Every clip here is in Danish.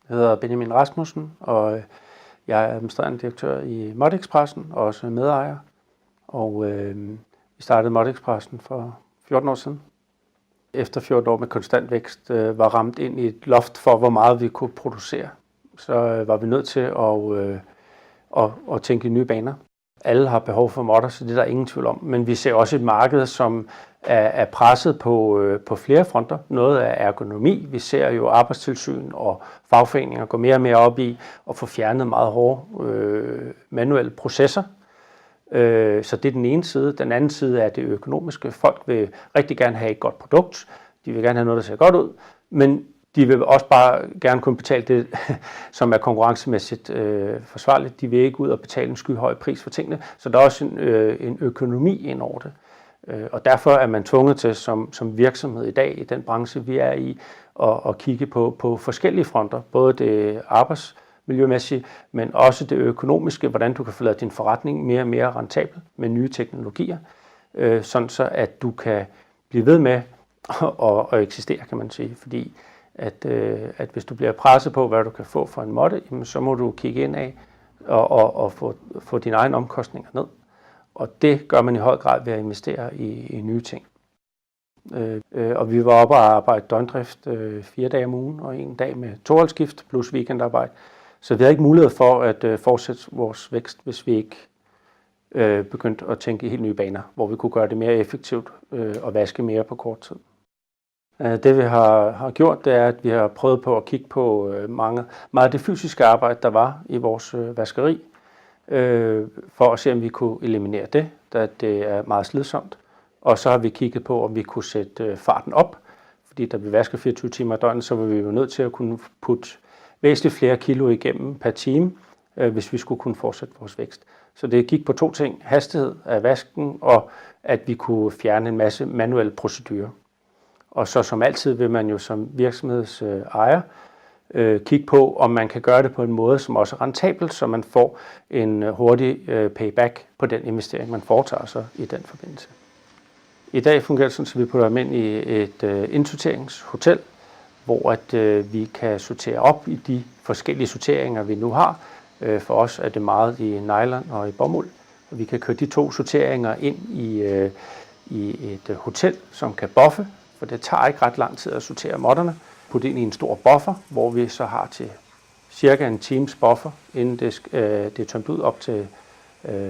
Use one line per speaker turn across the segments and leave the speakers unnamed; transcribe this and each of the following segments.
Jeg hedder Benjamin Rasmussen, og jeg er administrerende direktør i Måttekspressen, og også medejer. Og vi startede Måttekspressen for 14 år siden. Efter 14 år med konstant vækst var ramt ind i et loft for, hvor meget vi kunne producere. Så var vi nødt til at tænke i nye baner. Alle har behov for måtter, så det er der ingen tvivl om. Men vi ser også et marked, som er presset på flere fronter. Noget er ergonomi. Vi ser jo Arbejdstilsyn og fagforeninger gå mere og mere op i at få fjernet meget hårde manuelle processer. Så det er den ene side. Den anden side er det økonomiske. Folk vil rigtig gerne have et godt produkt. De vil gerne have noget, der ser godt ud. Men de vil også bare gerne kunne betale det, som er konkurrencemæssigt forsvarligt. De vil ikke ud og betale en skyhøj pris for tingene. Så der er også en økonomi ind over det. Og derfor er man tvunget til som virksomhed i dag, i den branche vi er i, at kigge på forskellige fronter. Både det arbejdsmiljømæssige, men også det økonomiske, hvordan du kan få lavet din forretning mere og mere rentabel med nye teknologier, sådan så at du kan blive ved med at eksistere, kan man sige. Fordi at hvis du bliver presset på, hvad du kan få for en måtte, så må du kigge ind af og få dine egne omkostninger ned. Og det gør man i høj grad ved at investere i nye ting. Og vi var oppe og arbejde døgndrift 4 dage om ugen og 1 dag med toholdsskift plus weekendarbejde. Så vi havde ikke mulighed for at fortsætte vores vækst, hvis vi ikke begyndte at tænke i helt nye baner, hvor vi kunne gøre det mere effektivt og vaske mere på kort tid. Det vi har gjort, det er, at vi har prøvet på at kigge på meget af det fysiske arbejde, der var i vores vaskeri, for at se, om vi kunne eliminere det, da det er meget slidsomt. Og så har vi kigget på, om vi kunne sætte farten op, fordi da vi vasker 24 timer i døgnet, så var vi jo nødt til at kunne putte væsentligt flere kilo igennem per time, hvis vi skulle kunne fortsætte vores vækst. Så det gik på 2 ting, hastighed af vasken, og at vi kunne fjerne en masse manuelle procedurer. Og så som altid vil man jo som virksomhedsejer kigge på, om man kan gøre det på en måde, som også er rentabel, så man får en hurtig payback på den investering, man foretager sig i den forbindelse. I dag fungerer det sådan, at vi putter dem ind i et indsorteringshotel, hvor at vi kan sortere op i de forskellige sorteringer, vi nu har. For os er det meget i nylon og i bomuld. Vi kan køre de 2 sorteringer ind i et hotel, som kan buffe, for det tager ikke ret lang tid at sortere måtterne. Putte ind i en stor buffer, hvor vi så har til cirka en times buffer, inden det er tømt ud op til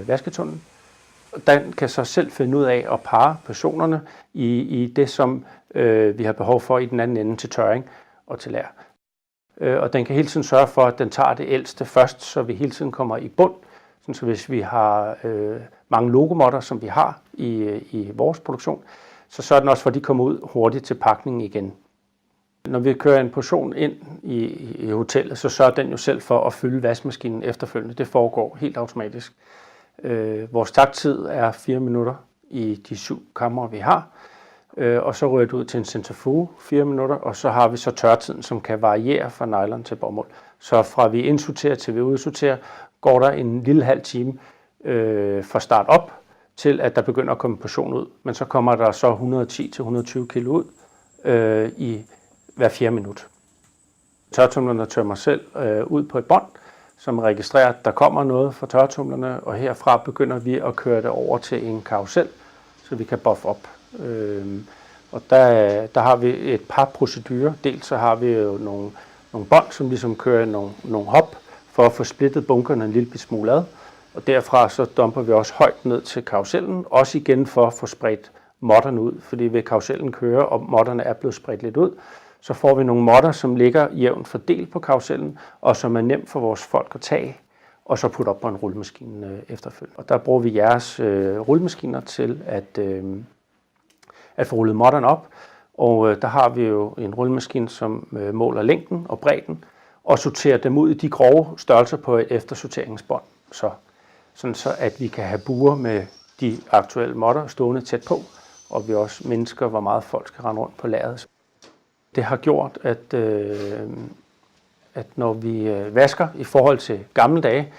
vasketunnelen. Den kan så selv finde ud af at parre personerne i det, som vi har behov for i den anden ende til tørring og til lær. Og den kan hele tiden sørge for, at den tager det ældste først, så vi hele tiden kommer i bund. Så hvis vi har mange logomotter, som vi har i vores produktion, så sørger den også for, at de kommer ud hurtigt til pakningen igen. Når vi kører en portion ind i hotellet, så sørger den jo selv for at fylde vaskemaskinen efterfølgende. Det foregår helt automatisk. Vores taktid er 4 minutter i de 7 kamre, vi har. Og så ryger det ud til en centrifuge 4 minutter, og så har vi så tørtiden, som kan variere fra nylon til bomuld. Så fra vi indsorterer til vi udsorterer, går der en lille halv time fra start op, til at der begynder at komme portion ud. Men så kommer der så 110-120 kilo ud i hver 4 minut. Tørretumlerne tømmer selv ud på et bånd, som registrerer, at der kommer noget fra tørretumlerne, og herfra begynder vi at køre det over til en karusel, så vi kan buffe op. Og der har vi et par procedurer. Dels så har vi jo nogle bånd, som ligesom kører nogle hop, for at få splittet bunkerne en lille smule ad. Og derfra så dumper vi også højt ned til karusellen, også igen for at få spredt måtterne ud, fordi ved karusellen kører, og måtterne er blevet spredt lidt ud, så får vi nogle måtter, som ligger jævnt fordelt på karusellen, og som er nemt for vores folk at tage, og så putte op på en rullemaskine efterfølgende. Og der bruger vi jeres rullemaskiner til at få rullet måtterne op, og der har vi jo en rullemaskine, som måler længden og bredden, og sorterer dem ud i de grove størrelser på et eftersorteringsbånd. Sådan så at vi kan have buer med de aktuelle måtter stående tæt på, og vi også mindsker, hvor meget folk skal rende rundt på lageret. Det har gjort, at når vi vasker i forhold til gamle dage,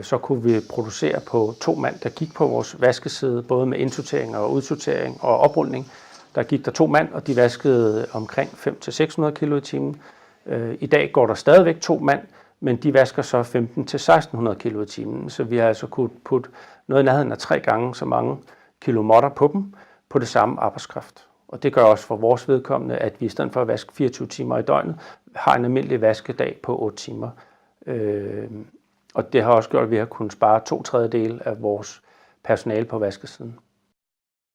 så kunne vi producere på 2 mand, der gik på vores vaskeside, både med indsortering og udsortering og oprulning. Der gik der 2 mand, og de vaskede omkring 500-600 kilo i timen. I dag går der stadigvæk 2 mand, men de vasker så 1500-1600 kilo i timen, så vi har altså kunnet putte noget i nærheden af 3 gange så mange kilometer på dem på det samme arbejdskraft. Og det gør også for vores vedkommende, at vi i stedet for at vaske 24 timer i døgnet, har en almindelig vaskedag på 8 timer. Og det har også gjort, at vi har kunnet spare 2/3 af vores personale på vaskesiden.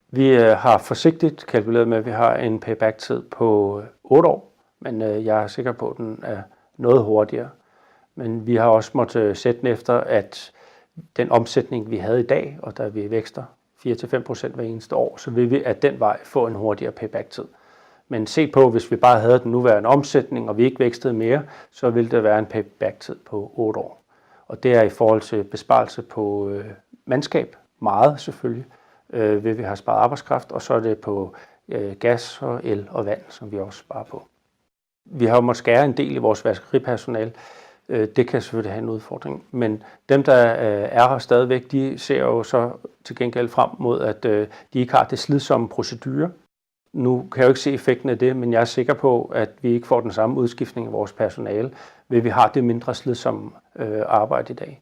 Vi har forsigtigt kalkuleret med, at vi har en payback-tid på 8 år, men jeg er sikker på, at den er noget hurtigere. Men vi har også måttet sætte den efter, at den omsætning, vi havde i dag, og der vi vækster 4-5% hver eneste år, så vil vi af den vej få en hurtigere payback-tid. Men se på, hvis vi bare havde den nuværende omsætning, og vi ikke vækstede mere, så ville det være en payback-tid på 8 år. Og det er i forhold til besparelse på mandskab, meget selvfølgelig, vil vi have sparet arbejdskraft, og så er det på gas og el og vand, som vi også sparer på. Vi har jo måttet skære en del i vores vaskeripersonale. Det kan selvfølgelig have en udfordring, men dem, der er her stadigvæk, de ser jo så til gengæld frem mod, at de ikke har det slidsomme procedure. Nu kan jeg jo ikke se effekten af det, men jeg er sikker på, at vi ikke får den samme udskiftning af vores personale, ved vi har det mindre slidsomme arbejde i dag.